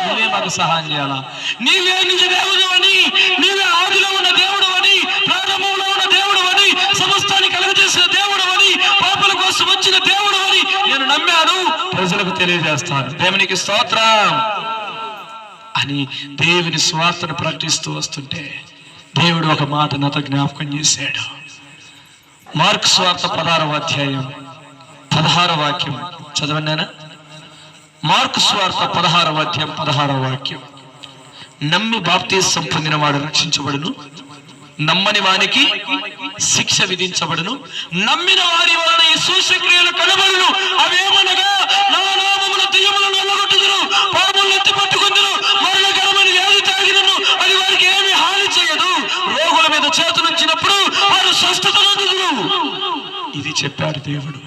నువ్వే మాకు సహాయం చేయాలా. నీవే నిజ దేవుడు అని, నీవే ఆదిలో ఉన్న దేవుడు అని, ప్రారంభంలో ఉన్న దేవుడు అని, సమస్తాన్ని కలుగజేసిన దేవుడు అని, పాపల కోసం వచ్చిన దేవుడు అని నేను నమ్మాను, ప్రజలకు తెలియజేస్తాను. దేవునికి స్తోత్రం అని దేవుని స్వార్థను ప్రకటిస్తూ వస్తుంటే దేవుడు ఒక మాట నాతో జ్ఞాపకం చేశాడు. మార్కు స్వార్థ 16వ అధ్యాయం 16వ వాక్యం చదవన్నానా? మార్కు స్వార్థ 16వ అధ్యాయం 16వ వాక్యం. నమ్మి బాప్తిసం పొందిన వాడు రక్షించబడును, నమ్మని వానికి శిక్ష విధించబడును. నమ్మిన వారి వలన ఈ సూచక్రియలు కనబడును. అవేమనగా నా నామమున దెయ్యములను వెళ్ళగొట్టుదురు, పాములను ఎత్తి పట్టుకుందురు, మరణకరమైన వ్యాధి తాగినను అది వారికి ఏమీ హాని చేయదు, రోగుల మీద చేతులుంచినప్పుడు వారు స్వస్థత నొందుదురు. ఇది చెప్పాడు దేవుడు.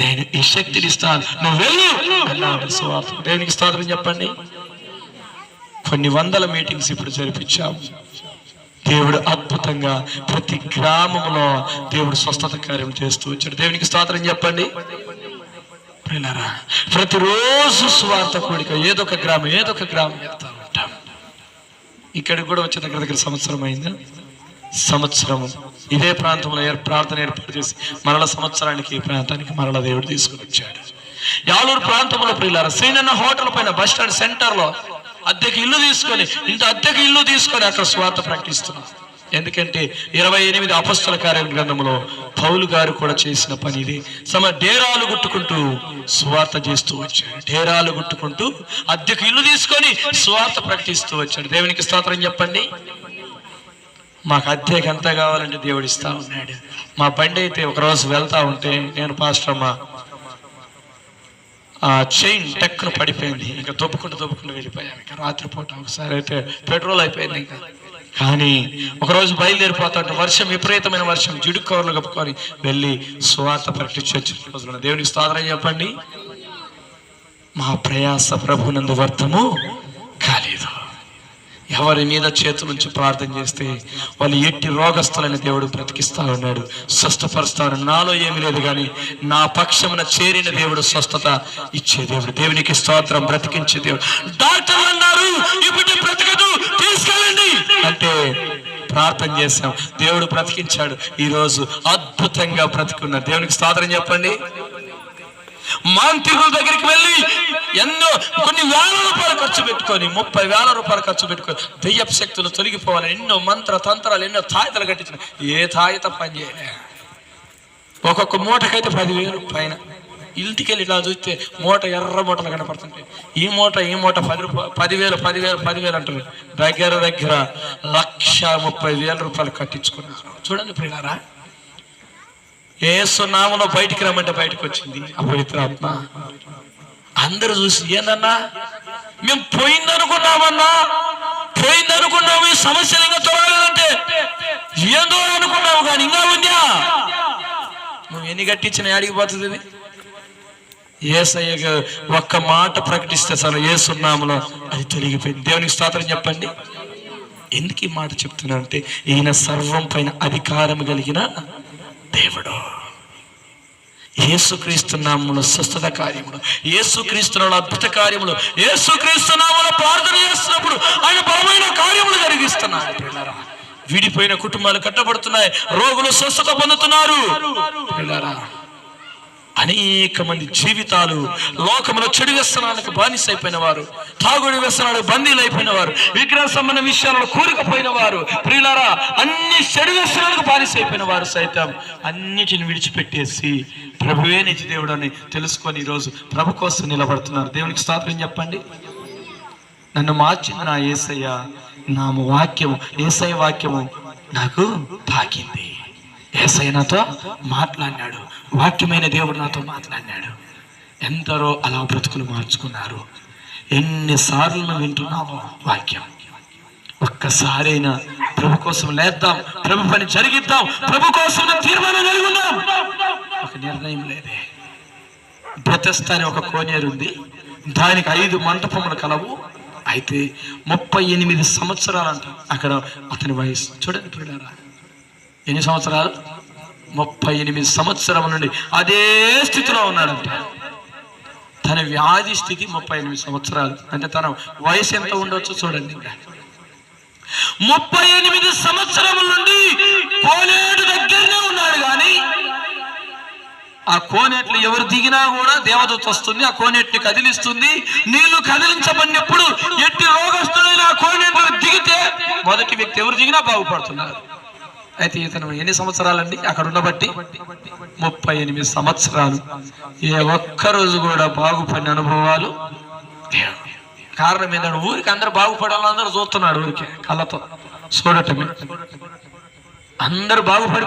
నేను ఈ శక్తిని ఇస్తాను, నువ్వు వెళ్ళు అన్నాడు సువార్త. దేవునికి స్తోత్రం చెప్పండి. కొన్ని వందల మీటింగ్స్ ఇప్పుడు జరిపించాము. దేవుడు అద్భుతంగా ప్రతి గ్రామంలో దేవుడు స్వస్థత కార్యం చేస్తూ వచ్చాడు. దేవునికి స్తోత్రం చెప్పండి. ప్రతిరోజు స్వార్థ కూడిక ఏదో ఒక గ్రామం వెళ్తా ఉంటాం. ఇక్కడికి కూడా వచ్చే దగ్గర సంవత్సరం అయిందా? సంవత్సరము ఇదే ప్రాంతంలో ప్రార్థన ఏర్పాటు చేసి మరల సంవత్సరానికి ఈ ప్రాంతానికి మరల దేవుడు తీసుకుని వచ్చాడు. యాలూరు ప్రాంతంలో ప్రియులారా, శ్రీనన్న హోటల్ పైన బస్ స్టాండ్ సెంటర్ లో అద్దెకి ఇల్లు తీసుకొని అక్కడ స్వార్థ ప్రకటిస్తున్నాం. ఎందుకంటే 28 అపొస్తల కార్యాల గ్రంథంలో పౌలు గారు కూడా చేసిన పని ఇది. డేరాలు గుట్టుకుంటూ స్వార్థ చేస్తూ వచ్చాడు. డేరాలు గుట్టుకుంటూ అద్దెకి ఇల్లు తీసుకొని స్వార్థ ప్రకటిస్తూ వచ్చాడు. దేవునికి స్తోత్రం చెప్పండి. మాకు అద్దెకి ఎంత కావాలంటే దేవుడు ఇస్తా ఉన్నాడు. మా బండి అయితే ఒకరోజు వెళ్తా ఉంటే నేను పాస్టర్ అమ్మ చైన్ టెక్ను పడిపోయింది. ఇంకా దొబ్బుకుంటూ వెళ్ళిపోయాను. ఇంకా రాత్రిపూట ఒకసారి అయితే పెట్రోల్ అయిపోయింది. ఇంకా కానీ ఒకరోజు బయలుదేరిపోతా వర్షం, విపరీతమైన వర్షం, జిడు కవర్లు కప్పుకొని వెళ్ళి సువార్త ప్రకటించి వచ్చిన రోజున దేవునికి స్తోత్రం చెప్పండి. మా ప్రయాస ప్రభునందు వ్యర్థము కాలేదు. ఎవరి మీద చేతుల నుంచి ప్రార్థన చేస్తే వాళ్ళు ఎట్టి రోగస్తులని దేవుడు బ్రతికిస్తా ఉన్నాడు, స్వస్థపరుస్తాడు. నాలో ఏమీ లేదు కానీ నా పక్షమున చేరిన దేవుడు స్వస్థత ఇచ్చే దేవుడు. దేవునికి స్తోత్రం. బ్రతికించే దేవుడు. డాక్టర్లు అన్నారు ఇప్పుడు బ్రతకదు, తీసుకెళ్ళండి అంటే ప్రార్థన చేశాం, దేవుడు బ్రతికించాడు. ఈరోజు అద్భుతంగా బ్రతికున్నారు. దేవునికి స్తోత్రం చెప్పండి. మాంత్రికుల దగ్గరికి వెళ్ళి కొన్ని వేల రూపాయలు ఖర్చు పెట్టుకొని 30,000 రూపాయలు ఖర్చు పెట్టుకొని దెయ్యపు శక్తులు తొలగిపోవాలని ఎన్నో మంత్ర తంత్రాలు, ఎన్నో తాయితలు కట్టించిన ఏ తాయిత పని చేయలే. ఒక్కొక్క మూటకైతే 10,000 పైన. ఇంటికి వెళ్ళి ఇలా చూస్తే మూట ఎర్ర మూటలు కనపడుతుంటాయి. ఈ మూట 10,000 అంటారు. దగ్గర 1,30,000 రూపాయలు కట్టించుకున్నారు. చూడండి ప్రియులారా, యేసు నామములో బయటికి రమ్మంటే బయటకు వచ్చింది అపవిత్రాత్మ. అందరూ చూసి ఏందన్నా మేము పోయిందనుకున్నాము, ఈ సమస్యలు ఇంకా తొలగలేదంటే ఏందో అనుకున్నావు కానీ ఇంకా ఉందా? నువ్వు ఎన్ని కట్టించిన అడిగిపోతుంది ఇది. యేసయ్య ఒక్క మాట ప్రకటిస్తే చాలు, యేసు నామములో అది తొలగిపోయింది. దేవునికి స్తోత్రం చెప్పండి. ఎందుకు ఈ మాట చెప్తున్నానంటే ఈయన సర్వం పైన అధికారం కలిగిన దేవుడు. యేసుక్రీస్తు నామములో స్వస్థత కార్యములు, యేసుక్రీస్తు నామములో అద్భుత కార్యములు, యేసుక్రీస్తు నామములో ప్రార్థన చేస్తున్నప్పుడు ఆయన బలమైన కార్యములు జరిగిస్తున్నారు. విడిపోయిన కుటుంబాలు కట్టబడుతున్నాయి, రోగులు స్వస్థత పొందుతున్నారు. అనేక మంది జీవితాలు లోకములో చెడు వ్యసనాలకు బానిసైపోయిన వారు, తాగుడు వ్యసనాలకు బందీలు అయిపోయిన వారు, విగ్రహ సంబంధ విషయాలలో కూరుకుపోయిన వారు, ప్రియులారా అన్ని చెడు వ్యసనాలకు బానిసైపోయిన వారు సైతం అన్నిటిని విడిచిపెట్టేసి ప్రభువే నిజ దేవుడు అని తెలుసుకొని ఈరోజు ప్రభు కోసం నిలబడుతున్నారు. దేవునికి స్తోత్రం చెప్పండి. నన్ను మార్చింది నా యేసయ్య, నా వాక్యము, యేసయ్య వాక్యము నాకు తాకింది. యేసయ్య నాతో మాట్లాడినాడు, వాక్యమైన దేవుడు నాతో మాట్లాడినాడు. ఎందరో అలా బ్రతుకులు మార్చుకున్నారు. ఎన్నిసార్లు వింటున్నామో వాక్యం. ఒక్కసారైనా ప్రభు కోసం లేద్దాం, ప్రభు పని జరిగిద్దాం, ప్రభు కోసం తీర్మానం కలిగి ఉందాం. ఒక నిర్ణయం లేదే. బెతెస్దా అనే ఒక కోనేరు ఉంది, దానికి 5 మంటపములు కలవు. అయితే 38 సంవత్సరాలంట అక్కడ అతని వయసు. చూడండి పిల్లరా, ఎన్ని సంవత్సరాలు? 38 సంవత్సరం నుండి అదే స్థితిలో ఉన్నాడంట. తన వ్యాధి స్థితి 38 సంవత్సరాలు. అంటే తన వయసు ఎంత ఉండొచ్చు చూడండి. 38 సంవత్సరముల నుండి కోనేటి దగ్గరనే ఉన్నాడు. కానీ ఆ కోనేట్లు ఎవరు దిగినా కూడా దేవదూత వస్తుంది, ఆ కోనేటిని కదిలిస్తుంది. నీళ్లు కదిలించబడినప్పుడు ఎట్టి రోగస్తుడైన ఆ కోనేట్లో దిగితే మొదటి వ్యక్తి ఎవరు దిగినా బాగుపడుతున్నారు. అయితే ఇతను ఎన్ని సంవత్సరాలండి అక్కడ ఉండబట్టి? 38 సంవత్సరాలు. ఏ ఒక్కరోజు కూడా బాగుపడిన అనుభవాలు. కారణం ఏంటంటే ఊరికి అందరూ బాగుపడాలని అందరూ చూస్తున్నాడు. ఊరికే కళ్ళతో చూడటమే అందరూ బాగుపడి